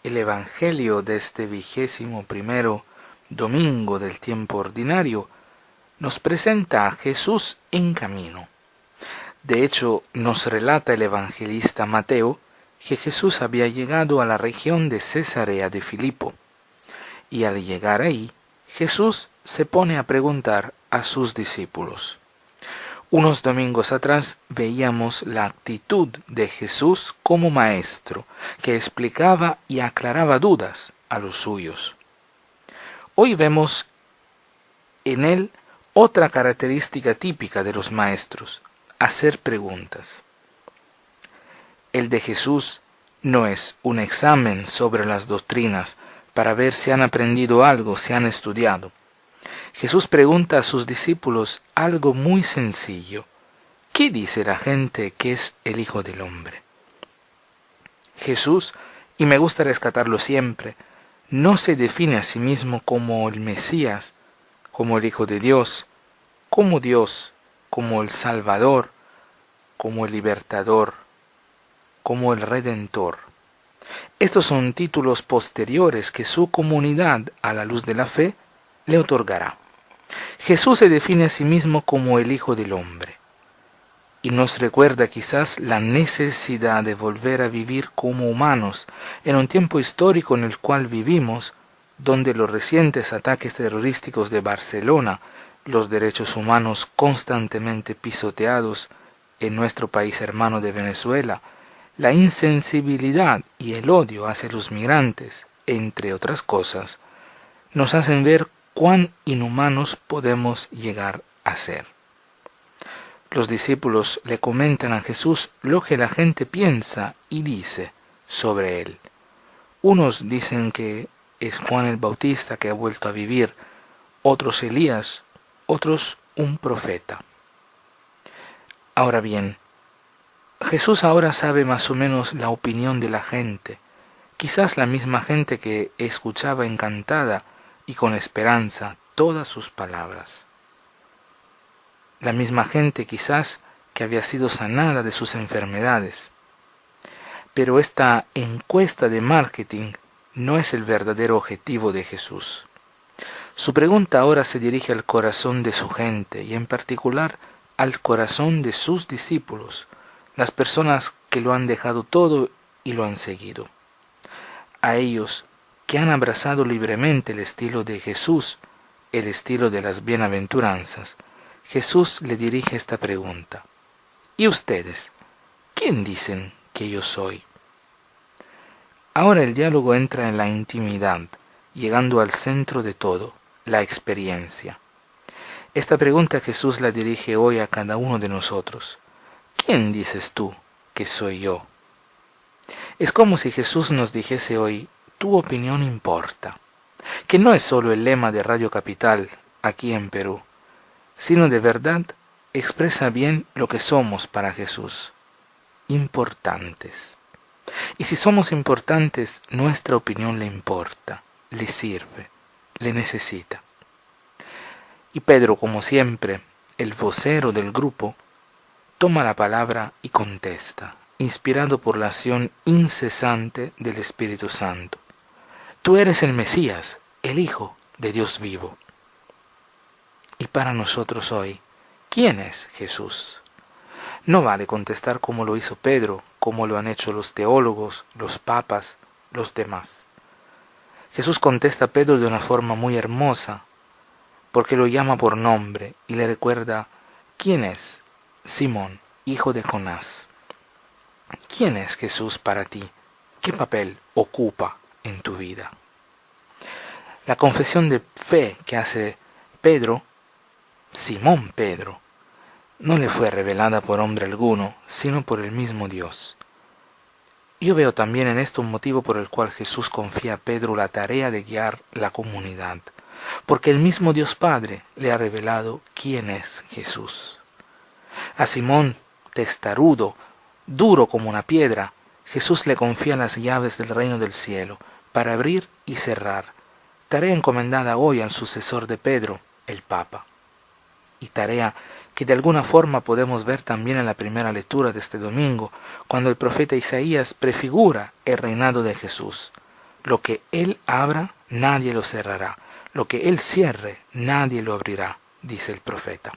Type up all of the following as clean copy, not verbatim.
El Evangelio de este 21º domingo del tiempo ordinario nos presenta a Jesús en camino. De hecho, nos relata el evangelista Mateo que Jesús había llegado a la región de Cesarea de Filipo, y al llegar ahí, Jesús se pone a preguntar a sus discípulos. Unos domingos atrás veíamos la actitud de Jesús como maestro, que explicaba y aclaraba dudas a los suyos. Hoy vemos en él otra característica típica de los maestros: hacer preguntas. El de Jesús no es un examen sobre las doctrinas para ver si han aprendido algo, si han estudiado. Jesús pregunta a sus discípulos algo muy sencillo: ¿qué dice la gente que es el Hijo del Hombre? Jesús, y me gusta rescatarlo siempre, no se define a sí mismo como el Mesías, como el Hijo de Dios, como el Salvador, como el Libertador, como el Redentor. Estos son títulos posteriores que su comunidad, a la luz de la fe, le otorgará. Jesús se define a sí mismo como el Hijo del Hombre, y nos recuerda quizás la necesidad de volver a vivir como humanos en un tiempo histórico en el cual vivimos, donde los recientes ataques terrorísticos de Barcelona, los derechos humanos constantemente pisoteados en nuestro país hermano de Venezuela, la insensibilidad y el odio hacia los migrantes, entre otras cosas, nos hacen ver cuán inhumanos podemos llegar a ser. Los discípulos le comentan a Jesús lo que la gente piensa y dice sobre él. Unos dicen que es Juan el Bautista que ha vuelto a vivir, otros Elías, otros un profeta. Ahora bien, Jesús ahora sabe más o menos la opinión de la gente, quizás la misma gente que escuchaba encantada y con esperanza todas sus palabras. La misma gente quizás que había sido sanada de sus enfermedades. Pero esta encuesta de marketing no es el verdadero objetivo de Jesús. Su pregunta ahora se dirige al corazón de su gente y en particular al corazón de sus discípulos, las personas que lo han dejado todo y lo han seguido. A ellos que han abrazado libremente el estilo de Jesús, el estilo de las bienaventuranzas, Jesús le dirige esta pregunta: ¿y ustedes? ¿Quién dicen que yo soy? Ahora el diálogo entra en la intimidad, llegando al centro de todo, la experiencia. Esta pregunta Jesús la dirige hoy a cada uno de nosotros. ¿Quién dices tú que soy yo? Es como si Jesús nos dijese hoy: tu opinión importa, que no es solo el lema de Radio Capital aquí en Perú, sino de verdad expresa bien lo que somos para Jesús: importantes. Y si somos importantes, nuestra opinión le importa, le sirve, le necesita. Y Pedro, como siempre, el vocero del grupo, toma la palabra y contesta, inspirado por la acción incesante del Espíritu Santo: tú eres el Mesías, el Hijo de Dios vivo. Y para nosotros hoy, ¿quién es Jesús? No vale contestar como lo hizo Pedro, como lo han hecho los teólogos, los papas, los demás. Jesús contesta a Pedro de una forma muy hermosa, porque lo llama por nombre y le recuerda quién es Simón, hijo de Jonás. ¿Quién es Jesús para ti? ¿Qué papel ocupa en tu vida? La confesión de fe que hace Pedro, Simón Pedro, no le fue revelada por hombre alguno, sino por el mismo Dios. Yo veo también en esto un motivo por el cual Jesús confía a Pedro la tarea de guiar la comunidad, porque el mismo Dios Padre le ha revelado quién es Jesús. A Simón, testarudo, duro como una piedra, Jesús le confía las llaves del reino del cielo para abrir y cerrar, tarea encomendada hoy al sucesor de Pedro, el Papa, y tarea que de alguna forma podemos ver también en la primera lectura de este domingo, cuando el profeta Isaías prefigura el reinado de Jesús, Lo que Él abra, nadie lo cerrará. Lo que Él cierre, nadie lo abrirá, dice el profeta.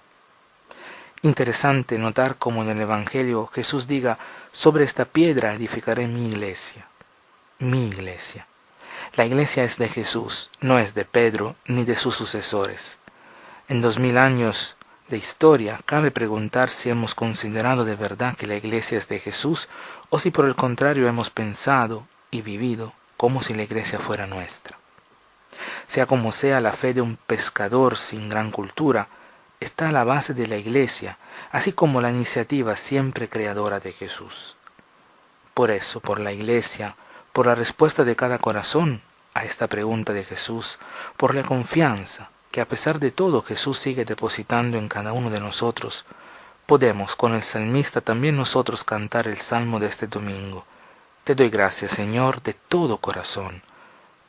Interesante notar cómo en el Evangelio Jesús diga, sobre esta piedra edificaré mi iglesia. Mi iglesia. La iglesia es de Jesús, no es de Pedro ni de sus sucesores. En 2000 años de historia, cabe preguntar si hemos considerado de verdad que la iglesia es de Jesús o si por el contrario hemos pensado y vivido como si la iglesia fuera nuestra. Sea como sea, la fe de un pescador sin gran cultura está a la base de la iglesia, así como la iniciativa siempre creadora de Jesús. Por eso, por la iglesia, por la respuesta de cada corazón a esta pregunta de Jesús, por la confianza que a pesar de todo Jesús sigue depositando en cada uno de nosotros, podemos con el salmista también nosotros cantar el salmo de este domingo. Te doy gracias, Señor, de todo corazón.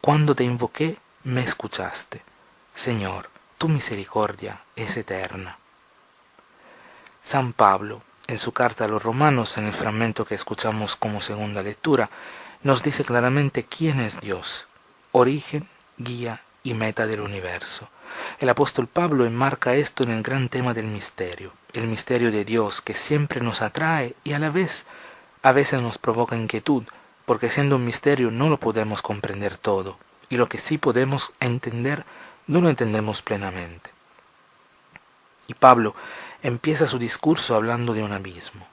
Cuando te invoqué, me escuchaste. Señor, tu misericordia es eterna. San Pablo, en su carta a los Romanos, en el fragmento que escuchamos como segunda lectura, nos dice claramente quién es Dios, origen, guía y meta del universo. El apóstol Pablo enmarca esto en el gran tema del misterio, el misterio de Dios que siempre nos atrae y a veces nos provoca inquietud, porque siendo un misterio no lo podemos comprender todo, y lo que sí podemos entender no lo entendemos plenamente. Y Pablo empieza su discurso hablando de un abismo.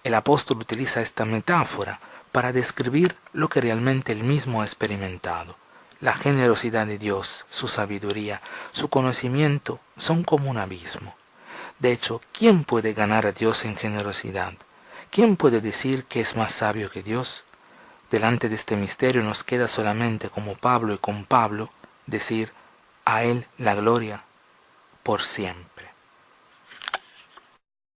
El apóstol utiliza esta metáfora para describir lo que realmente él mismo ha experimentado. La generosidad de Dios, su sabiduría, su conocimiento son como un abismo. De hecho, ¿quién puede ganar a Dios en generosidad? ¿Quién puede decir que es más sabio que Dios? Delante de este misterio nos queda solamente, como Pablo y con Pablo, decir a Él la gloria por siempre.